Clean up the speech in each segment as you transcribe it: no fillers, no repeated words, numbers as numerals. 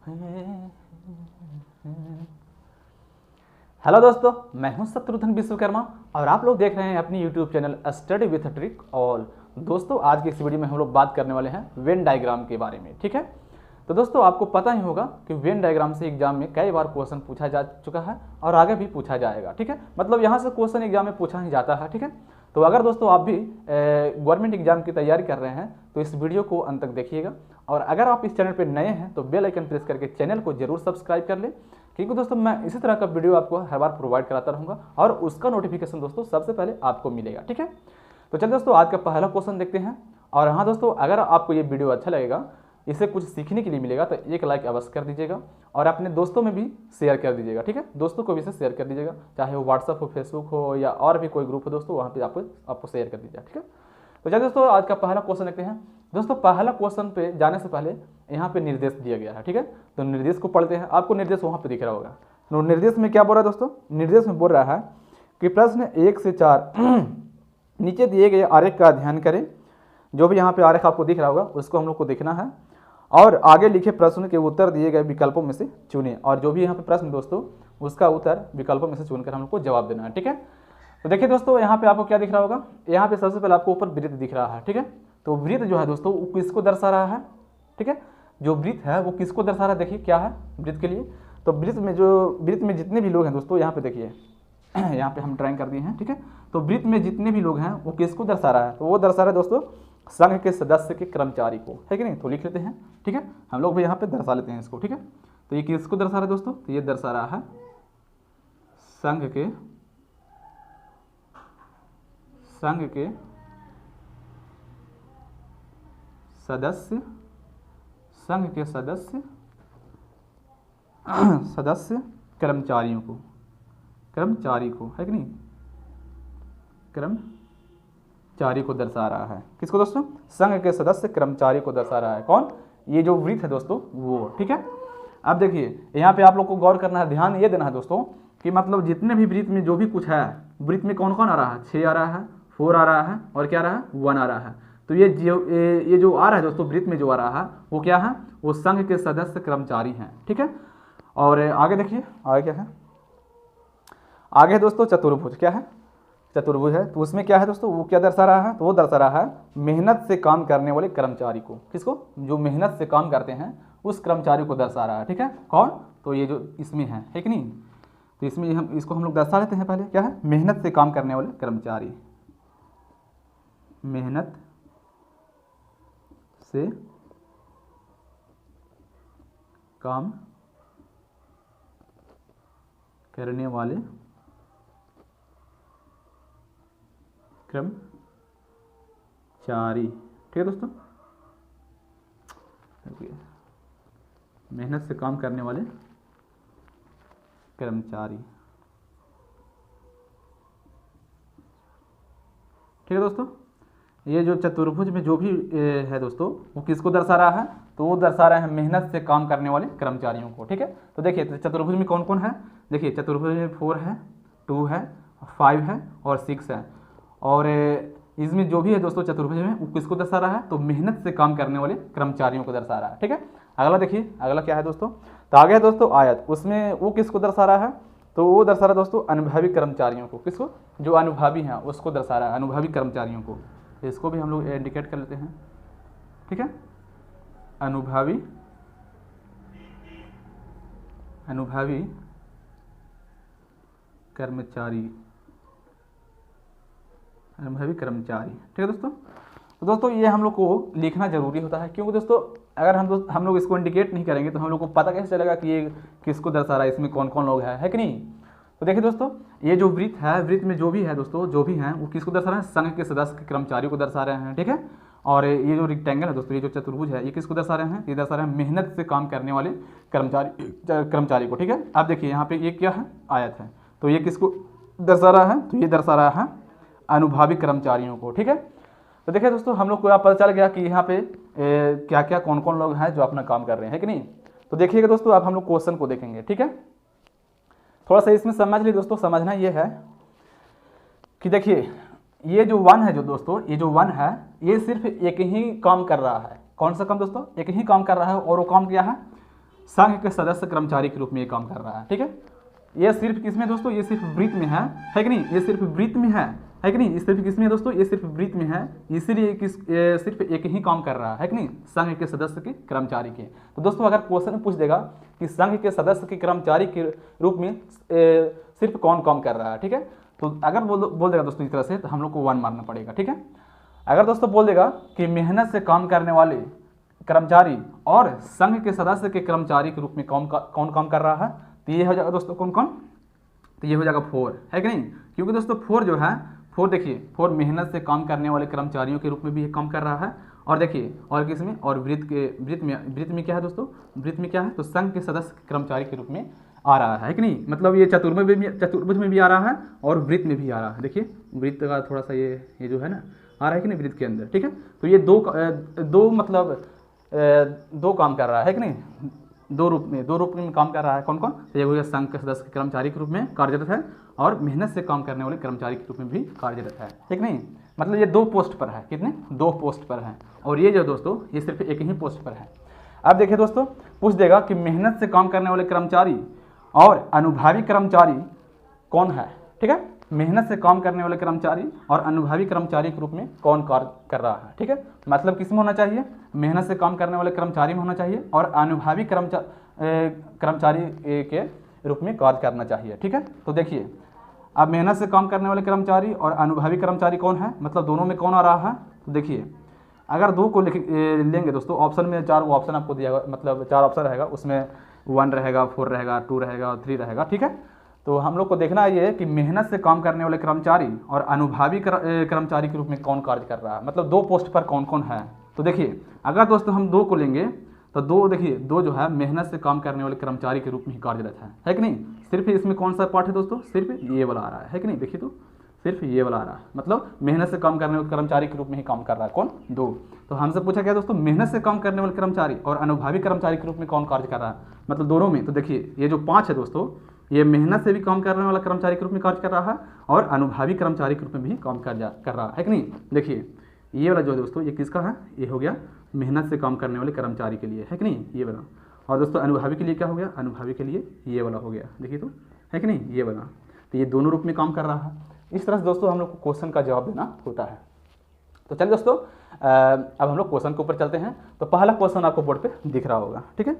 Hello दोस्तों, मैं हूं शत्रुघ्न विश्वकर्मा और आप लोग देख रहे हैं अपनी YouTube channel study with trick. और दोस्तों, आज की इस वीडियो में हम लोग बात करने वाले हैं वेन डायग्राम के बारे में। ठीक है, तो दोस्तों आपको पता ही होगा कि वेन डायग्राम से एग्जाम में कई बार क्वेश्चन पूछा जा चुका है और आगे भी पूछा जाएगा। ठीक है, मतलब यहाँ से क्वेश्चन एग्जाम में पूछा ही जाता है। ठीक है, तो अगर दोस्तों आप भी गवर्नमेंट एग्जाम की तैयारी कर रहे हैं तो इस वीडियो को अंत तक देखिएगा। और अगर आप इस चैनल पर नए हैं तो बेल आइकन प्रेस करके चैनल को जरूर सब्सक्राइब कर लें, क्योंकि दोस्तों मैं इसी तरह का वीडियो आपको हर बार प्रोवाइड कराता रहूँगा और उसका नोटिफिकेशन दोस्तों सबसे पहले आपको मिलेगा। ठीक है, तो चलिए दोस्तों आज का पहला क्वेश्चन देखते हैं। और हाँ दोस्तों, अगर आपको ये वीडियो अच्छा लगेगा, इससे कुछ सीखने के लिए मिलेगा, तो एक लाइक अवश्य कर दीजिएगा और अपने दोस्तों में भी शेयर कर दीजिएगा। ठीक है, दोस्तों को भी इसे शेयर कर दीजिएगा, चाहे वो व्हाट्सअप हो, फेसबुक हो या और भी कोई ग्रुप हो दोस्तों, वहाँ पे आपको शेयर कर दीजिएगा। ठीक है, तो चलिए दोस्तों आज का पहला क्वेश्चन देखते हैं। दोस्तों पहला क्वेश्चन पे जाने से पहले यहाँ पे निर्देश दिया गया है। ठीक है, तो निर्देश को पढ़ते हैं। आपको निर्देश वहाँ पे दिख रहा होगा। तो निर्देश में क्या बोल रहा है दोस्तों? निर्देश में बोल रहा है कि प्रश्न 1 से 4 नीचे दिए गए आरेख का अध्ययन करें। जो भी यहाँ पे आरेख आपको दिख रहा होगा उसको हम लोग को देखना है और आगे लिखे प्रश्न के उत्तर दिए गए विकल्पों में से चुनें। और जो भी यहाँ पे प्रश्न दोस्तों उसका उत्तर विकल्पों में से चुनकर हम लोग को जवाब देना है। ठीक है, तो देखिए दोस्तों यहाँ पे आपको क्या दिख रहा होगा। यहाँ पे सबसे पहले आपको ऊपर वृत्त दिख रहा है। ठीक है, तो वृत्त जो है दोस्तों वो किसको दर्शा रहा है? ठीक है, जो वृत्त है वो किसको दर्शा रहा है? देखिए क्या है वृत्त के लिए। तो वृत्त में जितने भी लोग हैं दोस्तों, यहाँ पे देखिए यहाँ पे हम ड्राइंग कर दिए हैं। ठीक है, तो वृत्त में जितने भी लोग हैं वो किसको दर्शा रहा है? तो वो दर्शा रहा है दोस्तों संघ के सदस्य के कर्मचारी को, है कि नहीं? तो लिख लेते हैं। ठीक है, हम लोग भी यहाँ पे दर्शा लेते हैं इसको। ठीक है, तो ये किसको दर्शा रहा है दोस्तों? तो ये दर्शा रहा है संघ के सदस्य कर्मचारी को, है कि नहीं? कर्मचारी को दर्शा रहा है। किसको दोस्तों? संघ के सदस्य कर्मचारी को दर्शा रहा है। कौन? ये जो वृत्त है दोस्तों वो। ठीक है, अब देखिए यहाँ पे आप लोग को गौर करना है, ध्यान ये देना है दोस्तों कि मतलब जितने भी वृत्त में जो भी कुछ है, वृत्त में कौन कौन आ रहा है? 6 आ रहा है, 4 आ रहा है और क्या आ रहा है? 1 आ रहा है। तो ये जो आ रहा है दोस्तों वृत्त में जो आ रहा है वो क्या है? वो संघ के सदस्य कर्मचारी हैं। ठीक है, और आगे देखिए आगे क्या है? आगे दोस्तों चतुर्भुज। क्या है? चतुर्भुज है। तो उसमें क्या है दोस्तों? वो क्या दर्शा रहा है? तो वो दर्शा रहा है मेहनत से काम करने वाले कर्मचारी को। किसको? जो मेहनत से काम करते हैं उस कर्मचारी को दर्शा रहा है। ठीक है, कौन? तो ये जो इसमें है कि नहीं? तो इसमें इसको हम लोग दर्शा लेते हैं। पहले क्या है? मेहनत से काम करने वाले कर्मचारी, मेहनत से काम करने वाले कर्मचारी। ठीक है दोस्तों, मेहनत से काम करने वाले कर्मचारी। ठीक है दोस्तों, ये जो चतुर्भुज में जो भी है दोस्तों वो किसको दर्शा रहा है? तो वो दर्शा रहा है मेहनत से काम करने वाले कर्मचारियों को। ठीक है, तो देखिए तो चतुर्भुज में कौन कौन है? देखिए चतुर्भुज में 4 है, 2 है, 5 है और 6 है। और इसमें जो भी है दोस्तों चतुर्भुज में वो किसको दर्शा रहा है? तो मेहनत से काम करने वाले कर्मचारियों को दर्शा रहा है। ठीक है, अगला देखिए, अगला क्या है दोस्तों? तो आगे है दोस्तों आयत। उसमें वो किसको दर्शा रहा है? तो वो दर्शा रहा है दोस्तों अनुभवी कर्मचारियों को। किसको? जो अनुभवी हैं उसको दर्शा रहा है, अनुभवी कर्मचारियों को। इसको भी हम लोग इंडिकेट कर लेते हैं। ठीक है, अनुभवी कर्मचारी, ठीक है दोस्तों। तो दोस्तों ये हम लोग को लिखना जरूरी होता है, क्योंकि दोस्तों अगर हम लोग इसको इंडिकेट नहीं करेंगे तो हम लोग को पता कैसे चलेगा कि ये किसको दर्शा रहा है, इसमें कौन कौन लोग है कि नहीं? तो देखिए दोस्तों ये जो वृत्त है, वृत्त में जो भी है दोस्तों, जो भी हैं वो किसको दर्शा रहे हैं? संघ के सदस्य के कर्मचारियों को दर्शा रहे हैं। ठीक है, और ये जो रेक्टेंगल है दोस्तों, ये जो चतुर्भुज है, ये किसको दर्शा रहे हैं? ये दर्शा रहे हैं मेहनत से काम करने वाले कर्मचारी को। ठीक है, अब देखिए यहाँ पे ये क्या है? आयत है। तो ये किसको दर्शा रहा है? तो ये दर्शा रहा है अनुभवी कर्मचारियों को। ठीक है, तो देखिए दोस्तों हम लोग को पता चल गया कि यहाँ पे क्या क्या कौन कौन लोग हैं जो अपना काम कर रहे हैं कि नहीं? तो देखिएगा दोस्तों अब हम लोग क्वेश्चन को देखेंगे। ठीक है, थोड़ा सा इसमें समझ लीजिए दोस्तों। समझना ये है कि देखिए ये जो 1 है जो दोस्तों, ये जो 1 है ये सिर्फ एक ही काम कर रहा है। कौन सा काम दोस्तों? एक ही काम कर रहा है। और वो काम क्या है? संघ के सदस्य कर्मचारी के रूप में ये काम कर रहा है। ठीक है, ये सिर्फ किसमें दोस्तों, ये सिर्फ वृत्त में है कि नहीं, ये सिर्फ वृत्त में है कि नहीं, ये सिर्फ किसमें है दोस्तों, ये सिर्फ वृत्त में है, इसीलिए सिर्फ एक ही काम कर रहा है कि नहीं, संघ के सदस्य के कर्मचारी के। तो दोस्तों अगर क्वेश्चन पूछ देगा कि संघ के सदस्य के कर्मचारी के रूप में सिर्फ कौन काम कर रहा है, ठीक है, तो अगर बोल देगा दोस्तों इस तरह से, तो हम लोग को 1 मारना पड़ेगा। ठीक है, अगर दोस्तों बोल देगा कि मेहनत से काम करने वाले कर्मचारी और संघ के सदस्य के कर्मचारी के रूप में कौन काम कर रहा है, तो ये हो जाएगा दोस्तों कौन कौन, तो ये हो जाएगा 4 है कि नहीं, क्योंकि दोस्तों 4 जो है, 4 देखिए 4 मेहनत से काम करने वाले कर्मचारियों के रूप में भी काम कर रहा है, और देखिए और किसमें, और वृत्त में क्या है दोस्तों, वृत्त में क्या है, तो संघ के सदस्य कर्मचारी के रूप में आ रहा है कि नहीं, मतलब ये चतुर्भुज में भी आ रहा है और वृत्त में भी आ रहा है। देखिए वृत्त का थोड़ा सा ये जो है ना आ रहा है कि नहीं वृत्त के अंदर। ठीक है, तो ये दो मतलब 2 काम कर रहा है कि नहीं, दो रूप में काम कर रहा है। कौन कौन, तो ये हो गया संघ के सदस्य कर्मचारी के रूप में कार्यरत है और मेहनत से काम करने वाले कर्मचारी के रूप में भी कार्यरत है। ठीक नहीं, मतलब ये 2 पोस्ट पर है, कितने 2 पोस्ट पर है, और ये जो दोस्तों ये सिर्फ एक ही पोस्ट पर है। अब देखिए दोस्तों पूछ देगा कि मेहनत से काम करने वाले कर्मचारी और अनुभवी कर्मचारी कौन है। ठीक है, मेहनत से काम करने वाले कर्मचारी और अनुभवी कर्मचारी के रूप में कौन कार्य कर रहा है। ठीक है, मतलब किस में होना चाहिए, मेहनत से काम करने वाले कर्मचारी में होना चाहिए और अनुभवी कर्मचारी के रूप में कार्य करना चाहिए। ठीक है, तो देखिए अब मेहनत से काम करने वाले कर्मचारी और अनुभवी कर्मचारी कौन है, मतलब दोनों में कौन आ रहा है, तो देखिए अगर 2 को लेंगे दोस्तों, ऑप्शन में 4 ऑप्शन आपको दिया गया, मतलब 4 ऑप्शन रहेगा, उसमें 1 रहेगा, 4 रहेगा, 2 रहेगा और 3 रहेगा। ठीक है, तो हम लोग को देखना ये है कि मेहनत से काम करने वाले कर्मचारी और अनुभवी कर्मचारी के रूप में कौन कार्य कर रहा है, मतलब 2 पोस्ट पर कौन कौन है। तो देखिए अगर दोस्तों हम 2 को लेंगे तो 2 देखिए 2 जो है मेहनत से काम करने वाले कर्मचारी के रूप में ही कार्यरत है कि नहीं, सिर्फ इसमें कौन सा पार्ट है दोस्तों, सिर्फ ये वाला आ रहा है कि नहीं, देखिए तो सिर्फ ये वाला आ रहा है, मतलब मेहनत से काम करने वाले कर्मचारी के रूप में ही काम कर रहा है। कौन 2, तो हमसे पूछा गया दोस्तों मेहनत से काम करने वाले कर्मचारी और अनुभवी कर्मचारी के रूप में कौन कार्य कर रहा है, मतलब दोनों में। तो देखिए ये जो 5 है दोस्तों, ये मेहनत से भी काम करने वाला कर्मचारी के रूप में कार्य कर रहा है और अनुभवी कर्मचारी के रूप में भी काम कर रहा है कि नहीं। देखिए ये वाला जो दोस्तों ये किसका है, ये हो गया मेहनत से काम करने वाले कर्मचारी के लिए है कि नहीं, ये वाला, और दोस्तों अनुभवी के लिए क्या हो गया, अनुभवी के लिए ये वाला हो गया, देखिए तो है कि नहीं, ये वाला। तो ये दोनों रूप में काम कर रहा है। इस तरह से दोस्तों हम लोग को क्वेश्चन का जवाब देना होता है। तो चलिए दोस्तों अब हम लोग क्वेश्चन के ऊपर चलते हैं। तो पहला क्वेश्चन आपको बोर्ड पे दिख रहा होगा। ठीक है,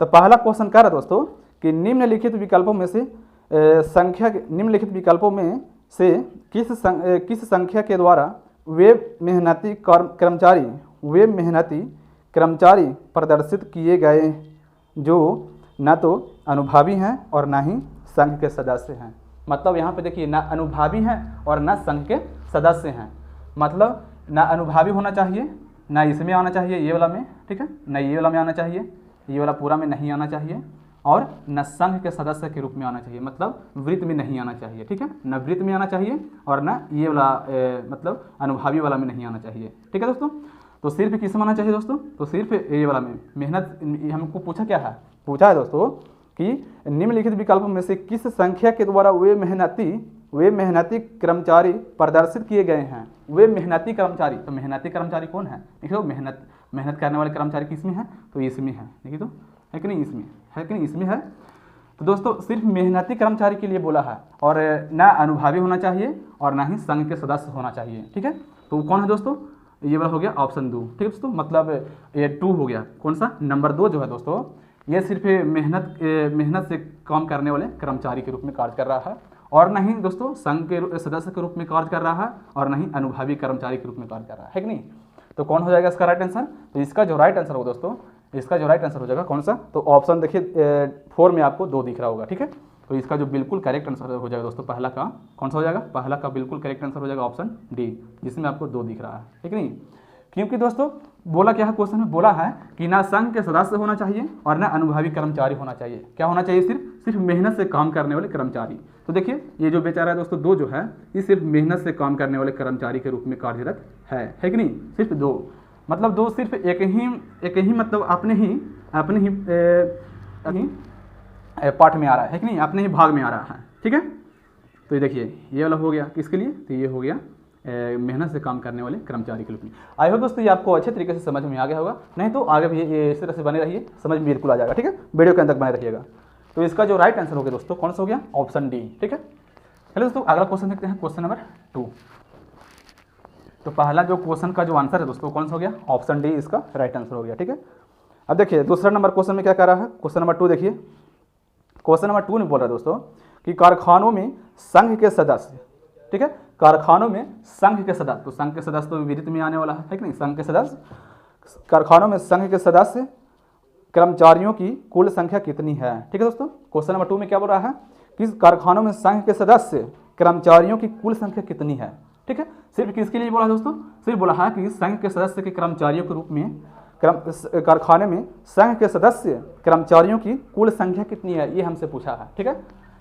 तो पहला क्वेश्चन कह रहा है दोस्तों कि निम्नलिखित विकल्पों में से किस संख्या के द्वारा वे मेहनती कर्मचारी प्रदर्शित किए गए जो न तो अनुभवी हैं और न ही संघ के सदस्य हैं। मतलब यहाँ पे देखिए ना अनुभवी हैं और न संघ के सदस्य हैं, मतलब ना अनुभवी होना चाहिए, ना इसमें आना चाहिए ये वाला में, ठीक है, ना ये वाला में आना चाहिए, ये वाला पूरा में नहीं आना चाहिए, और न संघ के सदस्य के रूप में आना चाहिए, मतलब वृत्त में नहीं आना चाहिए। ठीक है, न वृत्त में आना चाहिए और न ये वाला मतलब अनुभवी वाला में नहीं आना चाहिए। ठीक है दोस्तों, तो सिर्फ किस में आना चाहिए दोस्तों, तो सिर्फ ये वाला में। मेहनत हमको पूछा क्या है, पूछा है दोस्तों कि निम्नलिखित विकल्पों में से किस संख्या के द्वारा वे मेहनती कर्मचारी प्रदर्शित किए गए हैं। वे मेहनती कर्मचारी, तो मेहनती कर्मचारी कौन है, देखिए मेहनत करने वाले कर्मचारी किसमें है, तो इसमें है, देखिए तो है कि नहीं, इसमें है कि नहीं, इसमें है। तो दोस्तों सिर्फ मेहनती कर्मचारी के लिए बोला है, और ना अनुभवी होना चाहिए और ना ही संघ के सदस्य होना चाहिए। ठीक है, तो कौन है दोस्तों, ये वाला हो गया ऑप्शन 2। ठीक है दोस्तों, मतलब ये 2 हो गया। कौन सा, नंबर 2 जो है दोस्तों ये सिर्फ मेहनत से काम करने वाले कर्मचारी के रूप में कार्य कर रहा है, और न ही दोस्तों संघ के सदस्य के रूप में कार्य कर रहा है, और न ही अनुभवी कर्मचारी के रूप में कार्य कर रहा है कि नहीं। तो कौन हो जाएगा इसका राइट आंसर, तो इसका जो राइट आंसर हो दोस्तों, इसका जो राइट आंसर हो जाएगा कौन सा, तो ऑप्शन देखिए 4 में आपको 2 दिख रहा होगा। ठीक है, तो इसका जो बिल्कुल करेक्ट आंसर हो जाएगा दोस्तों पहला का कौन सा हो जाएगा, पहला का बिल्कुल करेक्ट आंसर हो जाएगा ऑप्शन डी, जिसमें आपको 2 दिख रहा है। ठीक नहीं, क्योंकि दोस्तों बोला क्या है, क्वेश्चन में बोला है कि ना संघ के सदस्य होना चाहिए और ना अनुभवी कर्मचारी होना चाहिए। क्या होना चाहिए, सिर्फ मेहनत से काम करने वाले कर्मचारी। तो देखिए ये जो बेचारा है दोस्तों 2 जो है ये सिर्फ मेहनत से काम करने वाले कर्मचारी के रूप में कार्यरत है कि नहीं, सिर्फ 2, मतलब 2 सिर्फ एक ही मतलब अपने ही पार्ट में आ रहा है कि नहीं, अपने ही भाग में आ रहा है। ठीक है, तो ये देखिए ये वाला हो गया किसके लिए, तो ये हो गया मेहनत से काम करने वाले कर्मचारी के रूप में। आई होप दोस्तों ये आपको अच्छे तरीके से समझ में आ गया होगा, नहीं तो आगे भी ये इस तरह से बने रहिए, समझ में बिल्कुल आ जाएगा। ठीक है, वीडियो के अंत तक बने रहिएगा। तो इसका जो राइट आंसर हो गया दोस्तों कौन सा हो गया, ऑप्शन डी। ठीक है, चलिए दोस्तों अगला क्वेश्चन देखते हैं, क्वेश्चन नंबर 2। तो पहला जो क्वेश्चन का जो आंसर है दोस्तों कौन सा हो गया, ऑप्शन डी इसका राइट आंसर हो गया। ठीक है, अब देखिए दूसरा नंबर क्वेश्चन में क्या कह रहा है, क्वेश्चन नंबर 2 देखिए। क्वेश्चन नंबर 2 में बोल रहा है दोस्तों कि कारखानों में संघ के सदस्य, ठीक है, कारखानों में संघ के सदस्य, तो संघ के सदस्य तो विदित में आने वाला है कि नहीं, संघ के सदस्य, कारखानों में संघ के सदस्य कर्मचारियों की कुल संख्या कितनी है। ठीक है दोस्तों, क्वेश्चन नंबर 2 में क्या बोल रहा है कि कारखानों में संघ के सदस्य कर्मचारियों की कुल संख्या कितनी है। ठीक है, सिर्फ किसके लिए बोला है दोस्तों, सिर्फ बोला है कि संघ के सदस्य के कर्मचारियों के रूप में कारखाने में संघ के सदस्य कर्मचारियों की कुल संख्या कितनी है, ये हमसे पूछा है। ठीक है,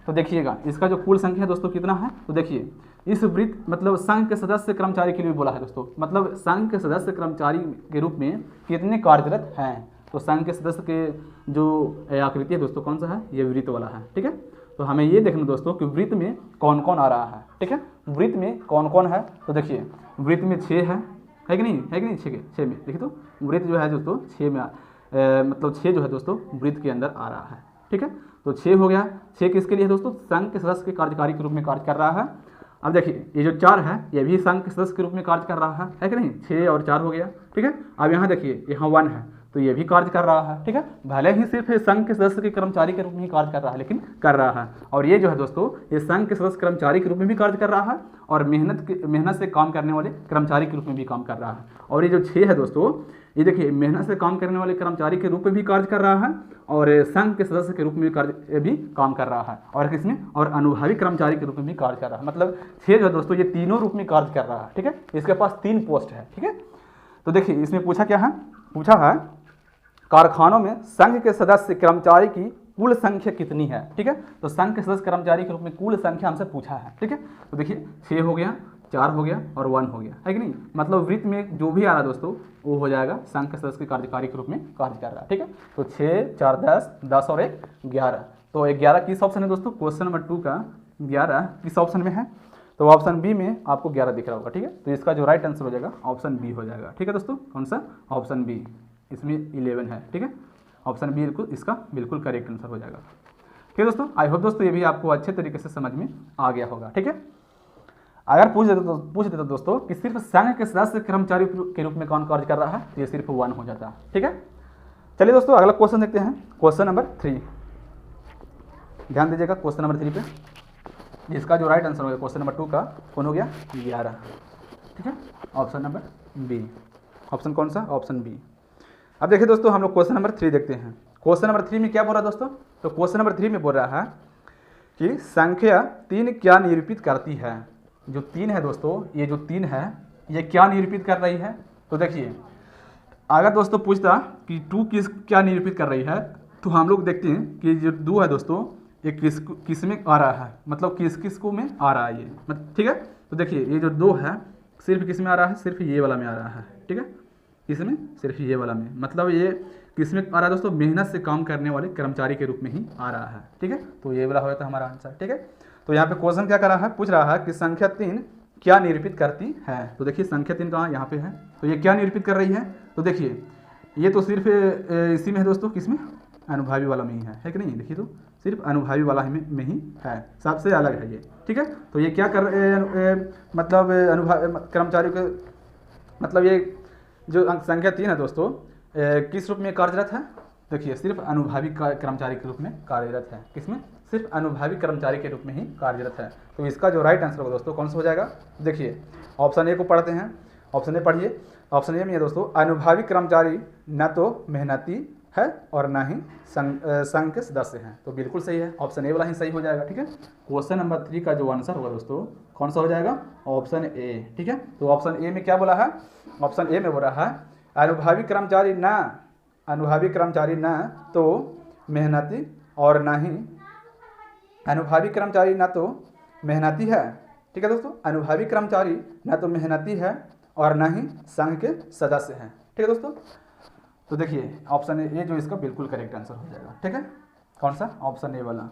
तो देखिएगा इसका जो कुल संख्या दोस्तों कितना है, तो देखिए इस वृत्त मतलब संघ के सदस्य कर्मचारी के लिए बोला है दोस्तों, मतलब संघ के सदस्य कर्मचारी के रूप में कितने कार्यरत हैं। तो संघ के सदस्य के जो आकृति है दोस्तों कौन सा है, ये वृत्त वाला है। ठीक है, तो हमें ये देखना दोस्तों कि वृत्त में कौन कौन आ रहा है। ठीक है, वृत्त में कौन कौन है, तो देखिए वृत्त में 6 है कि नहीं, है कि नहीं, 6 में देखिए, तो वृत्त जो है दोस्तों 6 में मतलब 6 जो है दोस्तों वृत्त के अंदर आ रहा है। ठीक है, तो 6 हो गया। 6 किसके लिए है दोस्तों, संघ के सदस्य के कार्यकारी के रूप में कार्य कर रहा है। अब देखिए ये जो 4 है ये भी संघ के सदस्य के रूप में कार्य कर रहा है कि नहीं, 6 और 4 हो गया। ठीक है, अब यहाँ देखिए यहाँ 1 है तो ये भी कार्य कर रहा है। ठीक है, भले ही सिर्फ संघ के सदस्य के कर्मचारी के रूप में ही कार्य कर रहा है, लेकिन कर रहा है। और ये जो है दोस्तों ये संघ के सदस्य कर्मचारी के रूप में भी कार्य कर रहा है और मेहनत से काम करने वाले कर्मचारी के रूप में भी काम कर रहा है। और ये जो 6 है दोस्तों ये देखिए मेहनत से काम करने वाले कर्मचारी के रूप में भी कार्य कर रहा है और संघ के सदस्य के रूप में भी काम कर रहा है, और किसमें, और अनुभवी कर्मचारी के रूप में भी कार्य कर रहा है। मतलब 6 जो है दोस्तों ये तीनों रूप में कार्य कर रहा है। ठीक है, इसके पास 3 पोस्ट है। ठीक है, तो देखिए इसमें पूछा क्या है, पूछा है कारखानों में संघ के सदस्य कर्मचारी की कुल संख्या कितनी है। ठीक है, तो संघ के सदस्य कर्मचारी के रूप में कुल संख्या हमसे पूछा है। ठीक है, तो देखिए 6 हो गया, 4 हो गया और 1 हो गया, है कि नहीं। मतलब वृत्त में जो भी आ रहा है दोस्तों वो हो जाएगा संघ के सदस्य के कार्यकारी के रूप में कार्य कर रहा है। ठीक है, तो 6, 4, 10 और 1 11। तो 11 किस ऑप्शन है दोस्तों, क्वेश्चन नंबर 2 का 11 किस ऑप्शन में है, तो ऑप्शन बी में आपको 11 दिख रहा होगा। ठीक है, तो इसका जो राइट आंसर हो जाएगा ऑप्शन बी हो जाएगा। ठीक है दोस्तों, कौन सा, ऑप्शन बी, इसमें 11 है। ठीक है, ऑप्शन बी बिल्कुल इसका बिल्कुल करेक्ट आंसर हो जाएगा। ठीक है दोस्तों, आई होप दोस्तों ये भी आपको अच्छे तरीके से समझ में आ गया होगा। ठीक है, अगर पूछ देते तो दोस्तों कि सिर्फ संघ के सदस्य कर्मचारी के रूप में कौन कार्य कर रहा है, तो ये सिर्फ 1 हो जाता है। ठीक है, चलिए दोस्तों अगला क्वेश्चन देखते हैं, क्वेश्चन नंबर 3। ध्यान दीजिएगा क्वेश्चन नंबर 3 पे, जिसका जो राइट आंसर हो गया क्वेश्चन नंबर 2 का कौन हो गया, 11। ठीक है, ऑप्शन नंबर बी, ऑप्शन कौन सा, ऑप्शन बी। अब देखिए दोस्तों हम लोग क्वेश्चन नंबर 3 देखते हैं। क्वेश्चन नंबर 3 में क्या बोल रहा है दोस्तों, तो क्वेश्चन नंबर 3 में बोल रहा है कि संख्या 3 क्या निरूपित करती है। जो 3 है दोस्तों, ये जो 3 है ये क्या निरूपित कर रही है, तो देखिए अगर दोस्तों पूछता कि 2 क्या निरूपित कर रही है, तो हम लोग देखते हैं कि जो 2 है दोस्तों ये किस में आ रहा है, मतलब किस को में आ रहा है ये, ठीक है। तो देखिए ये जो 2 है सिर्फ किस में आ रहा है, सिर्फ ये वाला में आ रहा है। ठीक है, किसमें, सिर्फ ये वाला में, मतलब ये किस में आ रहा है दोस्तों, मेहनत से काम करने वाले कर्मचारी के रूप में ही आ रहा है। ठीक है, तो ये वाला हो जाता है हमारा आंसर। ठीक है, तो यहाँ पे क्वेश्चन क्या कर रहा है, पूछ रहा है कि संख्या 3 क्या निरूपित करती है। तो देखिए संख्या 3 कहाँ, यहाँ पे है, तो ये क्या निरूपित कर रही है, तो देखिए ये तो सिर्फ इसी में है दोस्तों, किसमें, अनुभावी वाला में ही है कि नहीं। देखिए तो सिर्फ अनुभावी वाला में ही है, सबसे अलग है ये। ठीक है, तो ये क्या कर मतलब अनुभावी कर्मचारी के, मतलब ये जो संख्या 3 है दोस्तों किस रूप में कार्यरत है, देखिए सिर्फ अनुभावी कर्मचारी के रूप में कार्यरत है। किसमें, सिर्फ अनुभावी कर्मचारी के रूप में ही कार्यरत है। तो इसका जो राइट आंसर होगा दोस्तों कौन सा हो जाएगा, देखिए ऑप्शन ए को पढ़ते हैं, ऑप्शन ए पढ़िए। ऑप्शन ए में है दोस्तों अनुभावी कर्मचारी न तो मेहनती है और ना ही संघ के सदस्य हैं, तो बिल्कुल सही है, ऑप्शन ए वाला ही सही हो जाएगा। ठीक है, क्वेश्चन नंबर 3 का जो आंसर होगा दोस्तों कौन सा हो जाएगा, ऑप्शन ए। ठीक है, तो ऑप्शन ए में क्या बोला है, ऑप्शन ए में बोल रहा है अनुभावी कर्मचारी न तो मेहनती और ना ही, अनुभावी कर्मचारी ना तो मेहनती है। ठीक है दोस्तों, अनुभावी कर्मचारी ना तो मेहनती है और ना ही संघ के सदस्य हैं। ठीक है दोस्तों, तो देखिए ऑप्शन ए जो इसका बिल्कुल करेक्ट आंसर हो जाएगा। ठीक है, कौन सा, ऑप्शन ए वाला।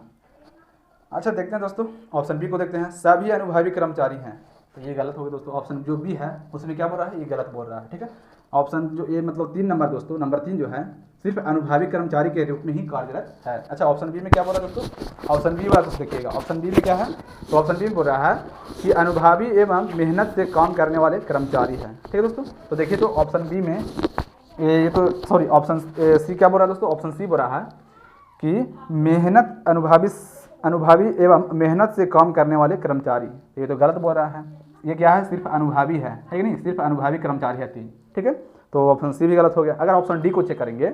अच्छा देखते हैं दोस्तों ऑप्शन बी को देखते हैं, सभी अनुभावी कर्मचारी हैं। तो ये गलत हो गया दोस्तों। ऑप्शन जो बी है उसमें क्या बोल रहा है, ये गलत बोल रहा है, ठीक है। ऑप्शन जो ए मतलब 3 नंबर दोस्तों, नंबर 3 जो है सिर्फ अनुभवी कर्मचारी के रूप में ही कार्यरत है। अच्छा, ऑप्शन बी में क्या बोल रहा है दोस्तों, ऑप्शन बी वाला कुछ देखिएगा, ऑप्शन बी में क्या है, तो ऑप्शन बी में बोल रहा है कि अनुभवी एवं मेहनत से काम करने वाले कर्मचारी हैं, ठीक है दोस्तों। तो देखिए तो ऑप्शन बी में ये तो सॉरी ऑप्शन सी क्या बोल रहा है दोस्तों, ऑप्शन सी बोल रहा है कि मेहनत अनुभवी एवं मेहनत से काम करने वाले कर्मचारी, ये तो गलत बोल रहा है। ये क्या है, सिर्फ अनुभवी है कि नहीं, सिर्फ अनुभवी कर्मचारी है 3, ठीक है। तो ऑप्शन सी भी गलत हो गया। अगर ऑप्शन डी को चेक करेंगे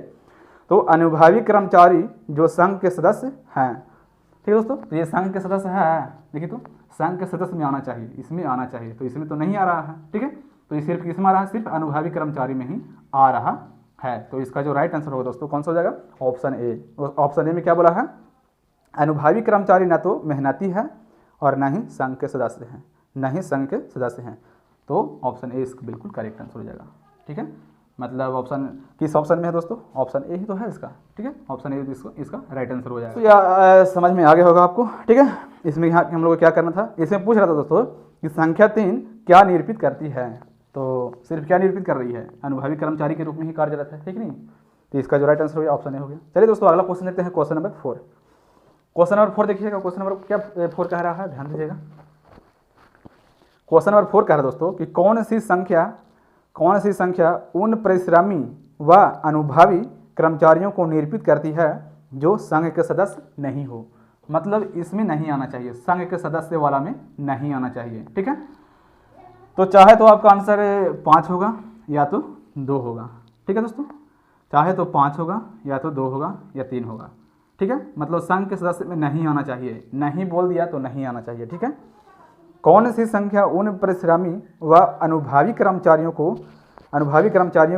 तो अनुभवी कर्मचारी जो संघ के सदस्य हैं, ठीक है दोस्तों। तो ये संघ के सदस्य है, देखिए तो संघ के सदस्य में आना चाहिए, इसमें आना चाहिए, तो इसमें तो नहीं आ रहा है, ठीक है। तो ये सिर्फ किस में आ रहा है, सिर्फ अनुभवी कर्मचारी में ही आ रहा है। तो इसका जो राइट आंसर होगा दोस्तों कौन सा हो जाएगा, ऑप्शन ए। ऑप्शन ए में क्या बोला है, अनुभवी कर्मचारी न तो मेहनती है और न ही संघ के सदस्य हैं, न ही संघ के सदस्य हैं। तो ऑप्शन ए इसका बिल्कुल करेक्ट आंसर हो जाएगा, ठीक है। मतलब ऑप्शन किस ऑप्शन में है दोस्तों, ऑप्शन ए ही तो है इसका, ठीक है। ऑप्शन ए इसका राइट आंसर हो जाएगा। तो यह समझ में आ गया होगा आपको, ठीक है। इसमें यहाँ हम लोग को क्या करना था, इसमें पूछ रहा था दोस्तों कि संख्या 3 क्या निरूपित करती है, तो सिर्फ क्या निरूपित कर रही है, अनुभवी कर्मचारी के रूप में ही कार्यरत है, ठीक नहीं। तो इसका जो राइट आंसर हो गया ऑप्शन ए हो गया। चलिए दोस्तों अगला क्वेश्चन देखते हैं, क्वेश्चन नंबर 4। क्वेश्चन नंबर 4 देखिएगा, क्वेश्चन नंबर क्या 4 कह रहा है, ध्यान दीजिएगा। क्वेश्चन नंबर 4 कह रहा है दोस्तों कि कौन सी संख्या उन परिश्रमी व अनुभवी कर्मचारियों को निरूपित करती है जो संघ के सदस्य नहीं हो। मतलब इसमें नहीं आना चाहिए, संघ के सदस्य वाला में नहीं आना चाहिए, ठीक है। तो चाहे तो आपका आंसर 5 होगा या तो 2 होगा, ठीक है दोस्तों। चाहे तो 5 होगा या तो 2 होगा या 3 होगा, ठीक है। मतलब संघ के सदस्य में नहीं आना चाहिए, नहीं बोल दिया तो नहीं आना चाहिए, ठीक है। कौन सी संख्या उन परिश्रमी व अनुभवी कर्मचारियों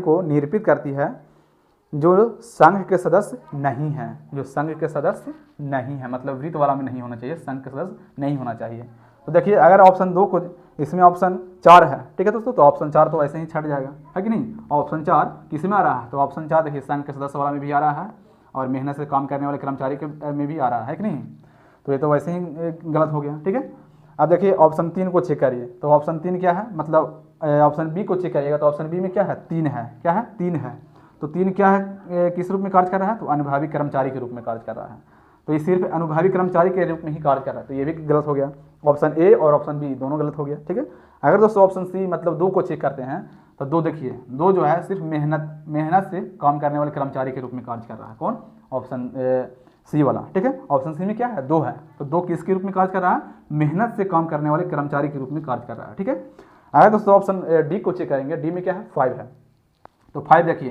को निरूपित करती है जो संघ के सदस्य नहीं हैं, जो संघ के सदस्य नहीं है, मतलब वृत्त वाला में नहीं होना चाहिए, संघ के सदस्य नहीं होना चाहिए। तो देखिए अगर ऑप्शन 2 को, इसमें ऑप्शन 4 है, ठीक है दोस्तों। तो ऑप्शन 4 तो ऐसे ही छट जाएगा, है कि नहीं। ऑप्शन 4 किस में आ रहा है, तो ऑप्शन 4 देखिए संघ के सदस्य वाला में भी आ रहा है और मेहनत से काम करने वाले कर्मचारी के में भी आ रहा है कि नहीं। तो ये तो वैसे ही गलत हो गया, ठीक है। अब देखिए ऑप्शन 3 को चेक करिए, तो ऑप्शन 3 क्या है, मतलब ऑप्शन बी को चेक करिएगा तो ऑप्शन बी में क्या है, 3 है, क्या है, 3 है। तो 3 क्या है, किस रूप में कार्य कर रहा है, तो अनुभवी कर्मचारी के रूप में कार्य कर रहा है। तो ये सिर्फ अनुभवी कर्मचारी के रूप में ही कार्य कर रहा है, तो ये भी गलत हो गया। ऑप्शन ए और ऑप्शन बी दोनों गलत हो गया, ठीक है। अगर दोस्तों ऑप्शन सी मतलब 2 को चेक करते हैं तो 2 देखिए, 2 जो है सिर्फ मेहनत से काम करने वाले कर्मचारी के रूप में कार्य कर रहा है, कौन, ऑप्शन सी वाला, ठीक है। ऑप्शन सी में क्या है, 2 है, तो 2 किसके रूप में कार्य कर रहा है, मेहनत से काम करने वाले कर्मचारी के रूप में कार्य कर रहा है, ठीक है। अगर दोस्तों ऑप्शन डी को चेक करेंगे, डी में क्या है, 5 है। तो 5 देखिए,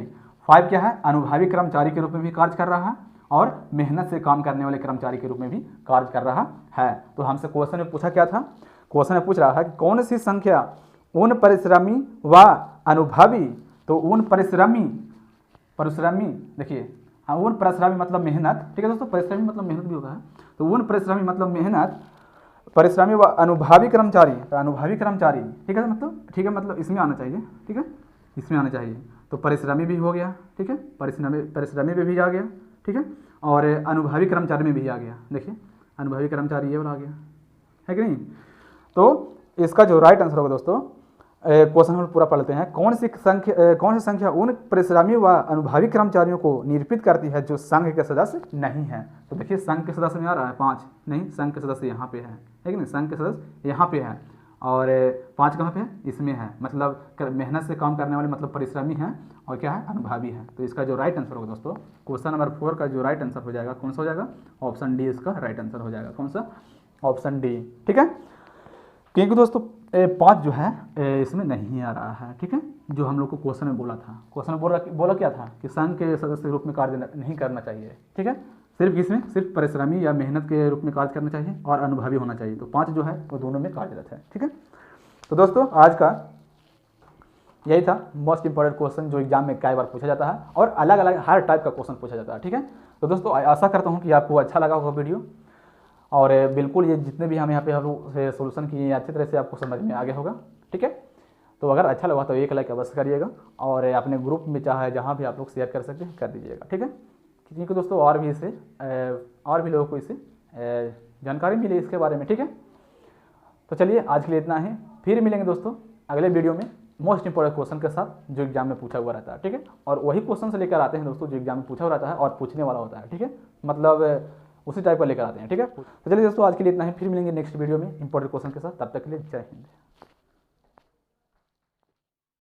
5 क्या है, अनुभवी कर्मचारी के रूप में भी कार्य कर रहा है और मेहनत से काम करने वाले कर्मचारी के रूप में भी कार्य कर रहा है। तो हमसे क्वेश्चन में पूछा क्या था, क्वेश्चन में पूछ रहा है कि कौन सी संख्या उन परिश्रमी व अनुभवी, तो उन परिश्रमी देखिए, हाँ उन परिश्रमी मतलब मेहनत, ठीक है दोस्तों, परिश्रमी मतलब मेहनत भी होता है। तो उन परिश्रमी मतलब मेहनत, परिश्रमी व अनुभवी कर्मचारी, तो अनुभवी कर्मचारी, ठीक है मतलब, ठीक है मतलब इसमें आना चाहिए, ठीक है, इसमें आना चाहिए। तो परिश्रमी भी हो गया, ठीक है, परिश्रमी में भी आ गया, ठीक है, और अनुभवी कर्मचारी में भी आ गया। देखिए अनुभवी कर्मचारी ये वाला आ गया, है कि नहीं। तो इसका जो राइट आंसर होगा दोस्तों, क्वेश्चन हम पूरा पढ़ लेते हैं। कौन सी संख्या उन परिश्रमी व अनुभवी कर्मचारियों को निरूपित करती है जो संघ के सदस्य नहीं है। तो देखिए संघ के सदस्य में आ रहा है 5, नहीं, संघ के सदस्य यहाँ पे है कि नहीं, संघ के सदस्य यहाँ पे है और 5 कहाँ पे है, इसमें है। मतलब मेहनत से काम करने वाले मतलब परिश्रमी हैं और क्या है, अनुभवी है। तो इसका जो राइट आंसर होगा दोस्तों, क्वेश्चन नंबर 4 का जो राइट आंसर हो जाएगा कौन सा हो जाएगा, ऑप्शन डी इसका राइट आंसर हो जाएगा। कौन सा, ऑप्शन डी, ठीक है। क्योंकि दोस्तों 5 जो है इसमें नहीं आ रहा है, ठीक है, जो हम लोग को क्वेश्चन में बोला था। क्वेश्चन में बोला क्या था कि संघ के सदस्य के रूप में कार्य नहीं करना चाहिए, ठीक है, सिर्फ इसमें सिर्फ परिश्रमी या मेहनत के रूप में कार्य करना चाहिए और अनुभवी होना चाहिए। तो 5 जो है वो दोनों में कार्यरत है, ठीक है। तो दोस्तों आज का यही था मोस्ट इंपॉर्टेंट क्वेश्चन जो एग्जाम में कई बार पूछा जाता है और अलग अलग हर टाइप का क्वेश्चन पूछा जाता है, ठीक है। तो दोस्तों आशा करता हूँ कि आपको अच्छा लगा होगा वीडियो, और बिल्कुल ये जितने भी हम यहाँ पे हम लोग सोल्यूशन किए अच्छी तरह से आपको समझ में आ गया होगा, ठीक है। तो अगर अच्छा लगा तो एक लाइक अवश्य करिएगा और अपने ग्रुप में चाहे जहाँ भी आप लोग शेयर कर सकते हैं कर दीजिएगा, ठीक है। क्योंकि दोस्तों और भी लोगों को इससे जानकारी मिले इसके बारे में, ठीक है। तो चलिए आज के लिए इतना ही। फिर मिलेंगे दोस्तों अगले वीडियो में मोस्ट इंपॉर्टेंट क्वेश्चन के साथ जो एग्जाम में पूछा हुआ रहता है, ठीक है। और वही क्वेश्चन से लेकर आते हैं दोस्तों जो एग्जाम में पूछा हुआ रहता है और पूछने वाला होता है, ठीक है। मतलब उसी टाइप का लेकर आते हैं, ठीक है। तो चलिए दोस्तों आज के लिए इतना ही, फिर मिलेंगे नेक्स्ट वीडियो में इंपॉर्टेंट क्वेश्चन के साथ। तब तक के लिए जय हिंद।